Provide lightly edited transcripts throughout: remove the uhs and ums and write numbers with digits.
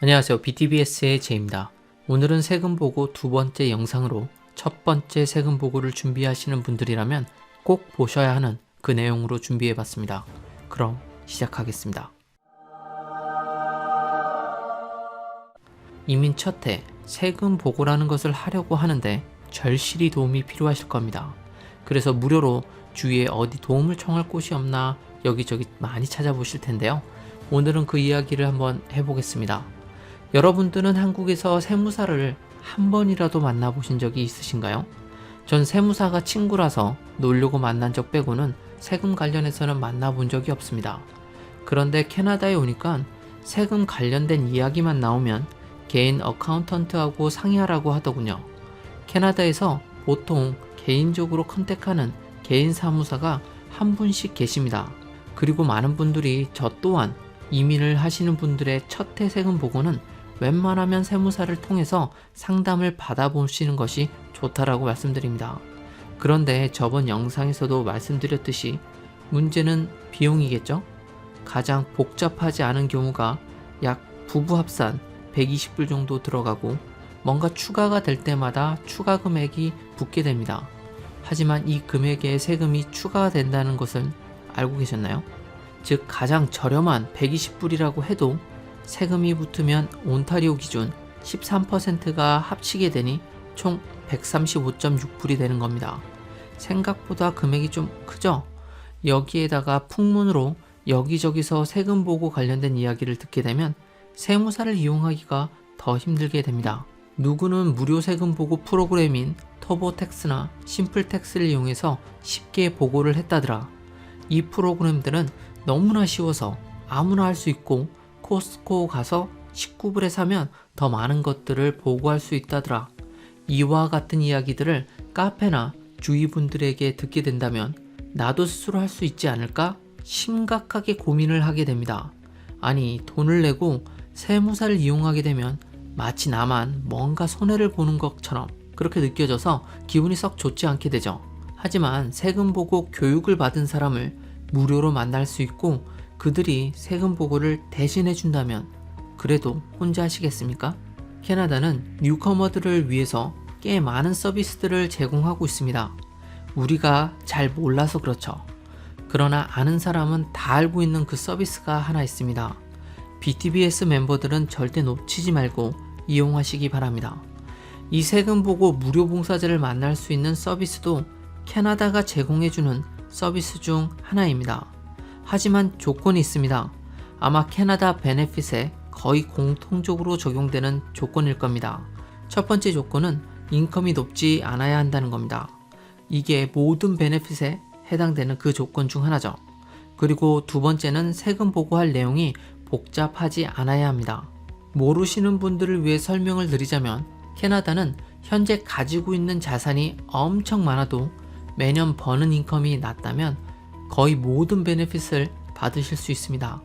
안녕하세요. BTBS의 제입니다. 오늘은 세금 보고 두 번째 영상으로 첫 번째 세금 보고를 준비하시는 분들이라면 꼭 보셔야 하는 그 내용으로 준비해 봤습니다. 그럼 시작하겠습니다. 이민 첫 해 세금 보고라는 것을 하려고 하는데 절실히 도움이 필요하실 겁니다. 그래서 무료로 주위에 어디 도움을 청할 곳이 없나 여기저기 많이 찾아보실 텐데요. 오늘은 그 이야기를 한번 해보겠습니다. 여러분들은 한국에서 세무사를 한 번이라도 만나보신 적이 있으신가요? 전 세무사가 친구라서 놀려고 만난 적 빼고는 세금 관련해서는 만나본 적이 없습니다. 그런데 캐나다에 오니까 세금 관련된 이야기만 나오면 개인 어카운턴트하고 상의하라고 하더군요. 캐나다에서 보통 개인적으로 컨택하는 개인 사무사가 한 분씩 계십니다. 그리고 많은 분들이 저 또한 이민을 하시는 분들의 첫 해 세금 보고는 웬만하면 세무사를 통해서 상담을 받아보시는 것이 좋다라고 말씀드립니다. 그런데 저번 영상에서도 말씀드렸듯이 문제는 비용이겠죠? 가장 복잡하지 않은 경우가 약 부부 합산 120불 정도 들어가고 뭔가 추가가 될 때마다 추가 금액이 붙게 됩니다. 하지만 이 금액에 세금이 추가가 된다는 것을 알고 계셨나요? 즉 가장 저렴한 120불이라고 해도 세금이 붙으면 온타리오 기준 13%가 합치게 되니 총 135.6불이 되는 겁니다. 생각보다 금액이 좀 크죠? 여기에다가 풍문으로 여기저기서 세금 보고 관련된 이야기를 듣게 되면 세무사를 이용하기가 더 힘들게 됩니다. 누구는 무료 세금 보고 프로그램인 터보텍스나 심플텍스를 이용해서 쉽게 보고를 했다더라. 이 프로그램들은 너무나 쉬워서 아무나 할 수 있고 코스트코 가서 19불에 사면 더 많은 것들을 보고할 수 있다더라. 이와 같은 이야기들을 카페나 주위 분들에게 듣게 된다면 나도 스스로 할 수 있지 않을까? 심각하게 고민을 하게 됩니다. 아니, 돈을 내고 세무사를 이용하게 되면 마치 나만 뭔가 손해를 보는 것처럼 그렇게 느껴져서 기분이 썩 좋지 않게 되죠. 하지만 세금 보고 교육을 받은 사람을 무료로 만날 수 있고 그들이 세금 보고를 대신해 준다면 그래도 혼자 하시겠습니까? 캐나다는 뉴커머들을 위해서 꽤 많은 서비스들을 제공하고 있습니다. 우리가 잘 몰라서 그렇죠. 그러나 아는 사람은 다 알고 있는 그 서비스가 하나 있습니다. BTBS 멤버들은 절대 놓치지 말고 이용하시기 바랍니다. 이 세금 보고 무료 봉사자를 만날 수 있는 서비스도 캐나다가 제공해주는 서비스 중 하나입니다. 하지만 조건이 있습니다. 아마 캐나다 베네핏에 거의 공통적으로 적용되는 조건일 겁니다. 첫 번째 조건은 인컴이 높지 않아야 한다는 겁니다. 이게 모든 베네핏에 해당되는 그 조건 중 하나죠. 그리고 두 번째는 세금 보고할 내용이 복잡하지 않아야 합니다. 모르시는 분들을 위해 설명을 드리자면 캐나다는 현재 가지고 있는 자산이 엄청 많아도 매년 버는 인컴이 낮다면 거의 모든 베네핏을 받으실 수 있습니다.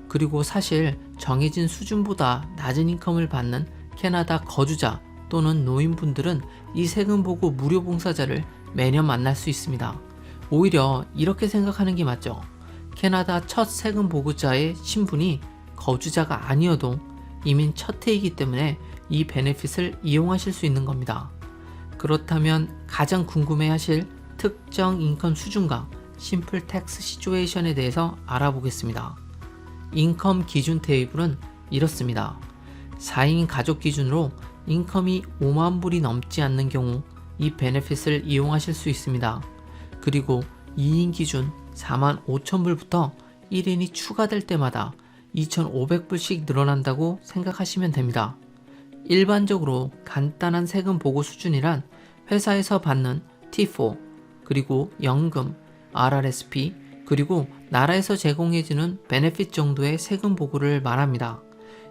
그리고 사실 정해진 수준보다 낮은 인컴을 받는 캐나다 거주자 또는 노인분들은 이 세금 보고 무료 봉사자를 매년 만날 수 있습니다. 오히려 이렇게 생각하는 게 맞죠. 캐나다 첫 세금 보고자의 신분이 거주자가 아니어도 이민 첫 해이기 때문에 이 베네핏을 이용하실 수 있는 겁니다. 그렇다면 가장 궁금해하실 특정 인컴 수준과 심플 텍스 시츄에이션에 대해서 알아보겠습니다. 인컴 기준 테이블은 이렇습니다. 4인 가족 기준으로 인컴이 5만 불이 넘지 않는 경우 이 베네핏을 이용하실 수 있습니다. 그리고 2인 기준 4만 5천 불부터 1인이 추가될 때마다 2,500불씩 늘어난다고 생각하시면 됩니다. 일반적으로 간단한 세금 보고 수준이란 회사에서 받는 T4, 그리고 연금, RRSP, 그리고 나라에서 제공해주는 베네핏 정도의 세금 보고를 말합니다.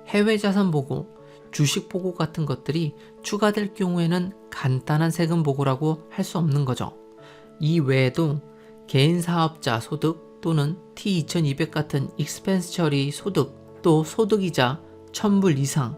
해외 자산 보고, 주식 보고 같은 것들이 추가될 경우에는 간단한 세금 보고라고 할 수 없는 거죠. 이 외에도 개인 사업자 소득 또는 T2200 같은 익스펜스 처리 소득, 또 소득이자 1000불 이상,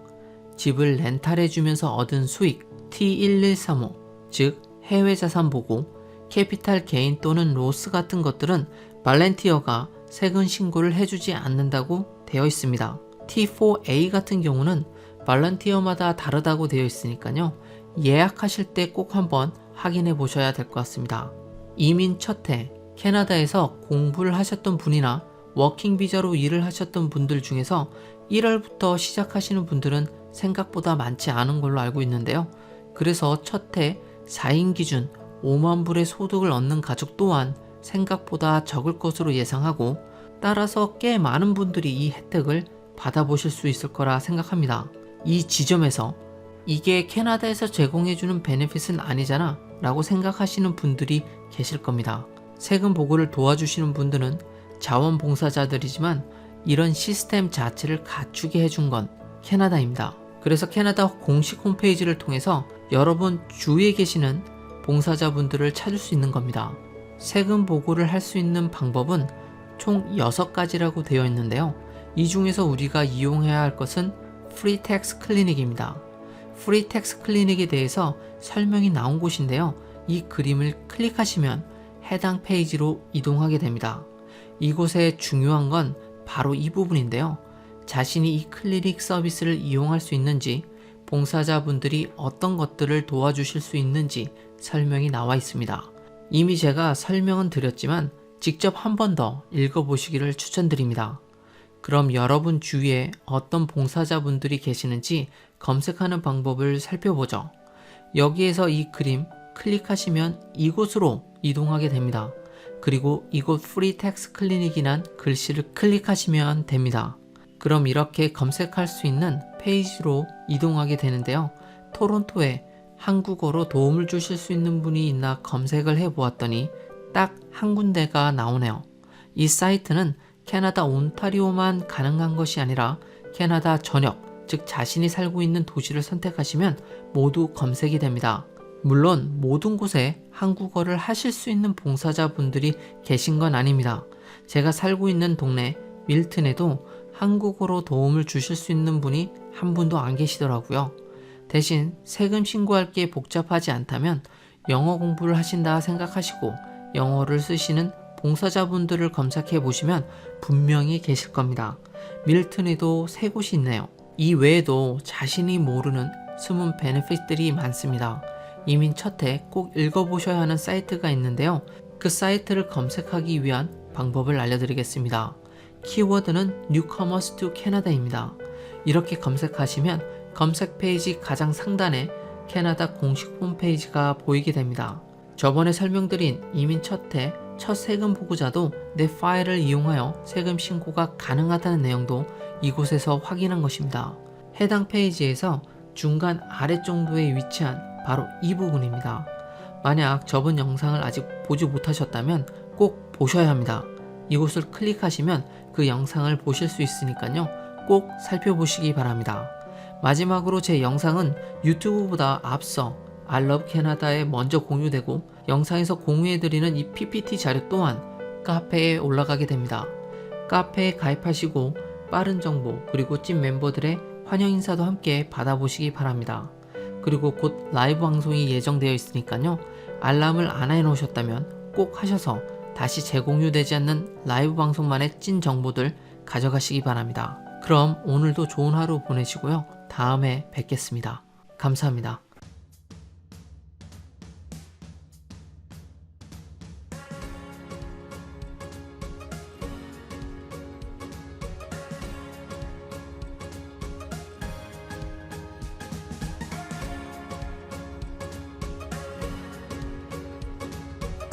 집을 렌탈해주면서 얻은 수익 T1135, 즉 해외 자산 보고, 캐피탈 게인 또는 로스 같은 것들은 발렌티어가 세금 신고를 해주지 않는다고 되어 있습니다. T4A 같은 경우는 발런티어마다 다르다고 되어 있으니까요. 예약하실 때 꼭 한번 확인해 보셔야 될 것 같습니다. 이민 첫 해 캐나다에서 공부를 하셨던 분이나 워킹 비자로 일을 하셨던 분들 중에서 1월부터 시작하시는 분들은 생각보다 많지 않은 걸로 알고 있는데요. 그래서 첫 해 4인 기준 5만 불의 소득을 얻는 가족 또한 생각보다 적을 것으로 예상하고, 따라서 꽤 많은 분들이 이 혜택을 받아보실 수 있을 거라 생각합니다. 이 지점에서 이게 캐나다에서 제공해주는 베네핏은 아니잖아 라고 생각하시는 분들이 계실 겁니다. 세금 보고를 도와주시는 분들은 자원봉사자들이지만 이런 시스템 자체를 갖추게 해준 건 캐나다입니다. 그래서 캐나다 공식 홈페이지를 통해서 여러분 주위에 계시는 봉사자분들을 찾을 수 있는 겁니다. 세금 보고를 할 수 있는 방법은 총 6가지라고 되어 있는데요. 이 중에서 우리가 이용해야 할 것은 프리 텍스 클리닉입니다. 프리 텍스 클리닉에 대해서 설명이 나온 곳인데요. 이 그림을 클릭하시면 해당 페이지로 이동하게 됩니다. 이곳의 중요한 건 바로 이 부분인데요. 자신이 이 클리닉 서비스를 이용할 수 있는지, 봉사자분들이 어떤 것들을 도와주실 수 있는지 설명이 나와 있습니다. 이미 제가 설명은 드렸지만 직접 한 번 더 읽어보시기를 추천드립니다. 그럼 여러분 주위에 어떤 봉사자분들이 계시는지 검색하는 방법을 살펴보죠. 여기에서 이 그림 클릭하시면 이곳으로 이동하게 됩니다. 그리고 이곳 프리 텍스 클리닉이란 글씨를 클릭하시면 됩니다. 그럼 이렇게 검색할 수 있는 페이지로 이동하게 되는데요. 토론토에 한국어로 도움을 주실 수 있는 분이 있나 검색을 해보았더니 딱 한 군데가 나오네요. 이 사이트는 캐나다 온타리오만 가능한 것이 아니라 캐나다 전역, 즉 자신이 살고 있는 도시를 선택하시면 모두 검색이 됩니다. 물론 모든 곳에 한국어를 하실 수 있는 봉사자분들이 계신 건 아닙니다. 제가 살고 있는 동네 밀튼에도 한국어로 도움을 주실 수 있는 분이 한 분도 안 계시더라고요. 대신 세금 신고할 게 복잡하지 않다면 영어 공부를 하신다 생각하시고 영어를 쓰시는 봉사자분들을 검색해 보시면 분명히 계실 겁니다. 밀튼에도 3곳이 있네요. 이 외에도 자신이 모르는 숨은 베네핏들이 많습니다. 이민 첫 해 꼭 읽어보셔야 하는 사이트가 있는데요. 그 사이트를 검색하기 위한 방법을 알려드리겠습니다. 키워드는 Newcomers to Canada입니다. 이렇게 검색하시면 검색 페이지 가장 상단에 캐나다 공식 홈페이지가 보이게 됩니다. 저번에 설명드린 이민 첫 해 첫 세금 보고자도 내 파일을 이용하여 세금 신고가 가능하다는 내용도 이곳에서 확인한 것입니다. 해당 페이지에서 중간 아래 정도에 위치한 바로 이 부분입니다. 만약 저번 영상을 아직 보지 못하셨다면 꼭 보셔야 합니다. 이곳을 클릭하시면 그 영상을 보실 수 있으니까요. 꼭 살펴보시기 바랍니다. 마지막으로 제 영상은 유튜브보다 앞서 알러브 캐나다에 먼저 공유되고 영상에서 공유해드리는 이 PPT 자료 또한 카페에 올라가게 됩니다. 카페에 가입하시고 빠른 정보 그리고 찐 멤버들의 환영 인사도 함께 받아보시기 바랍니다. 그리고 곧 라이브 방송이 예정되어 있으니까요. 알람을 안 해놓으셨다면 꼭 하셔서 다시 재공유되지 않는 라이브 방송만의 찐 정보들 가져가시기 바랍니다. 그럼 오늘도 좋은 하루 보내시고요. 다음에 뵙겠습니다. 감사합니다.